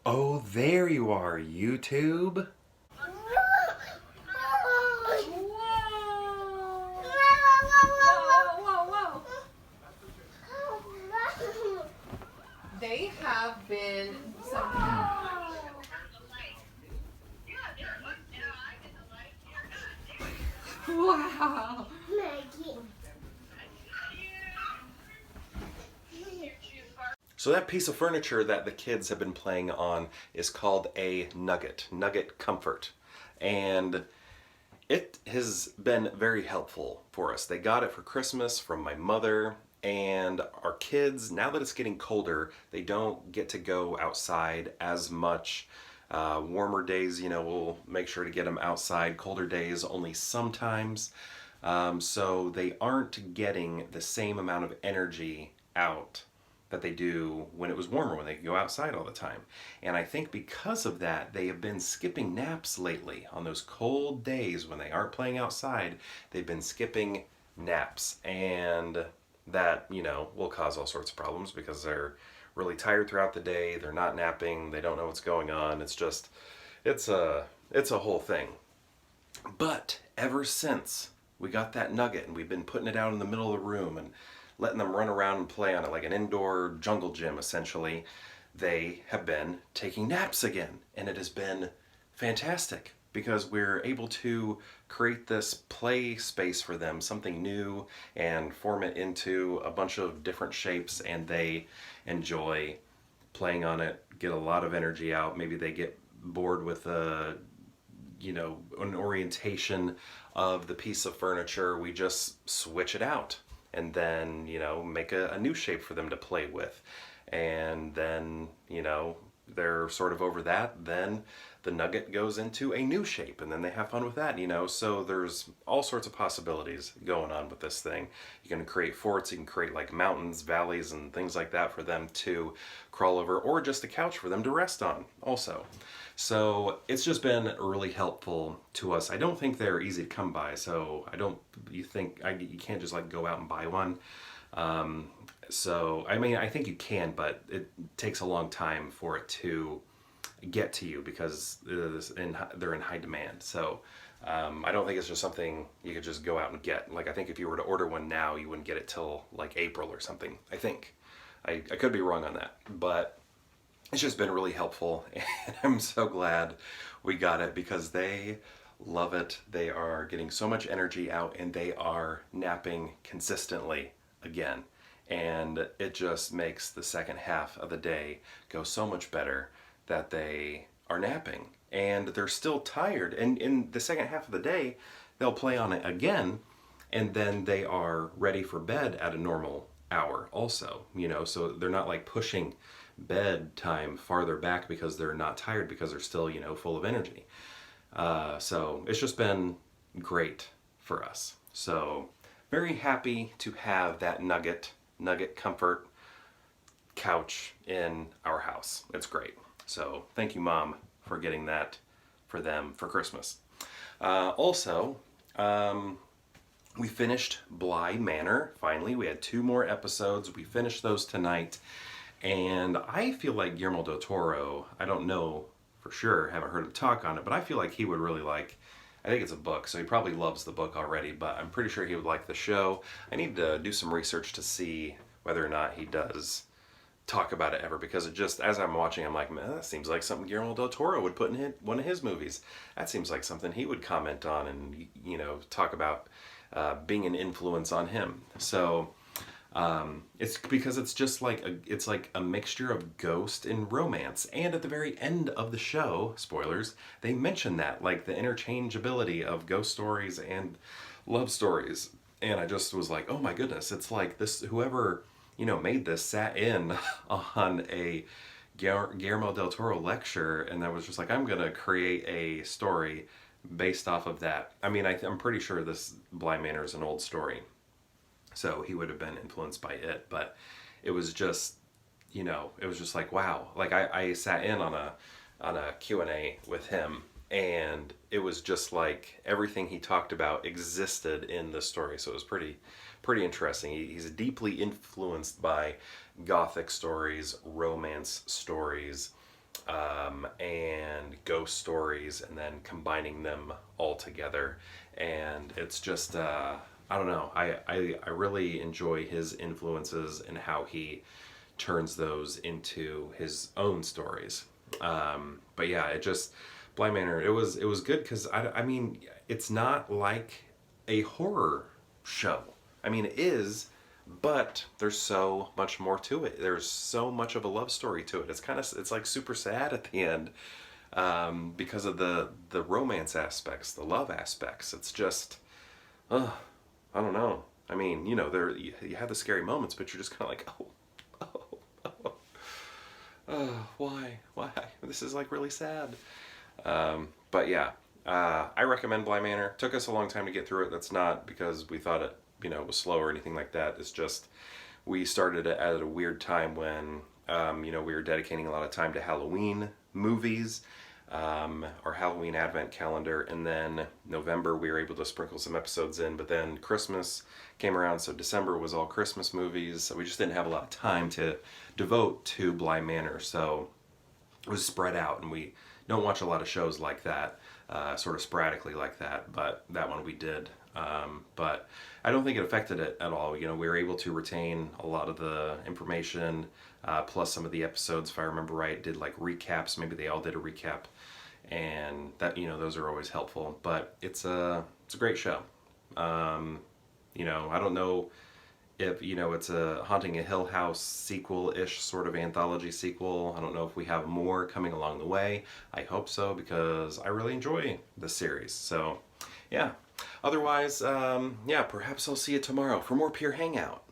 Oh, there you are, YouTube. They have been some. Wow. So that piece of furniture that the kids have been playing on is called a Nugget Comfort. And it has been very helpful for us. They got it for Christmas from my mother, and our kids, now that it's getting colder, they don't get to go outside as much. Warmer days, we'll make sure to get them outside. Colder days, only sometimes. So they aren't getting the same amount of energy out that they do when it was warmer, when they could go outside all the time. And I think because of that, they have been skipping naps lately. On those cold days when they aren't playing outside, they've been skipping naps. And that, will cause all sorts of problems because they're really tired throughout the day, they're not napping, they don't know what's going on. It's a whole thing. But ever since we got that nugget and we've been putting it out in the middle of the room and letting them run around and play on it like an indoor jungle gym essentially, they have been taking naps again. And it has been fantastic because we're able to create this play space for them, something new, and form it into a bunch of different shapes, and they enjoy playing on it, get a lot of energy out. Maybe they get bored with an orientation of the piece of furniture. We just switch it out and then, make a new shape for them to play with. And then, they're sort of over that. Then the nugget goes into a new shape and then they have fun with that, So there's all sorts of possibilities going on with this thing. You can create forts, you can create like mountains, valleys, and things like that for them to crawl over, or just a couch for them to rest on also. So it's just been really helpful to us. I don't think they're easy to come by, so you can't just like go out and buy one. I think you can, but it takes a long time for it to get to you because they're in high demand. So I don't think it's just something you could just go out and get. Like, I think if you were to order one now, you wouldn't get it till like April or something, I think. I could be wrong on that, but it's just been really helpful, and I'm so glad we got it because they love it. They are getting so much energy out, and they are napping consistently again. And it just makes the second half of the day go so much better that they are napping. And they're still tired. And in the second half of the day, they'll play on it again, and then they are ready for bed at a normal hour also, so they're not like pushing bedtime farther back because they're not tired, because they're still, full of energy. So it's just been great for us. So very happy to have that Nugget Comfort couch in our house. It's great. So thank you, Mom, for getting that for them for Christmas. Also, we finished Bly Manor, finally. We had 2 more episodes. We finished those tonight. And I feel like Guillermo del Toro, I don't know for sure, haven't heard him talk on it, but I feel like he would really like, I think it's a book, so he probably loves the book already, but I'm pretty sure he would like the show. I need to do some research to see whether or not he does talk about it ever, because it just, as I'm watching, I'm like, man, that seems like something Guillermo del Toro would put in one of his movies. That seems like something he would comment on and, talk about being an influence on him. So it's because it's just like it's like a mixture of ghost and romance. And at the very end of the show, spoilers, they mention that, like the interchangeability of ghost stories and love stories. And I just was like, oh my goodness, it's like this, whoever, made this sat in on a Guillermo del Toro lecture, and I was just like, I'm gonna create a story based off of that. I mean, I'm pretty sure this Bly Manor is an old story, so he would have been influenced by it, but it was just, it was just like, wow. Like I sat in on a Q&A with him, and it was just like everything he talked about existed in the story. So it was pretty interesting. He's deeply influenced by gothic stories, romance stories, and ghost stories, and then combining them all together. And it's just, I don't know, I really enjoy his influences and how he turns those into his own stories. But yeah, it just, Bly Manor, it was good because I mean, it's not like a horror show. I mean, it is, but there's so much more to it. There's so much of a love story to it. It's like super sad at the end, because of the romance aspects, the love aspects. It's just, uh, I don't know. I mean, there you have the scary moments, but you're just kind of like, why? This is like really sad. But yeah, I recommend Bly Manor. Took us a long time to get through it. That's not because we thought it, was slow or anything like that. It's just we started it at a weird time when, we were dedicating a lot of time to Halloween movies, our Halloween Advent calendar, and then November we were able to sprinkle some episodes in. But then Christmas came around, so December was all Christmas movies. So we just didn't have a lot of time to devote to Bly Manor. So it was spread out, and we don't watch a lot of shows like that, sort of sporadically like that, but that one we did. But I don't think it affected it at all. We were able to retain a lot of the information, plus some of the episodes, if I remember right, did like recaps. Maybe they all did a recap, and that, those are always helpful. But it's a great show. I don't know if it's a Haunting a Hill House sequel-ish sort of anthology sequel. I don't know if we have more coming along the way. I hope so, because I really enjoy the series. So yeah, otherwise, yeah, perhaps I'll see you tomorrow for more Pure Hangout.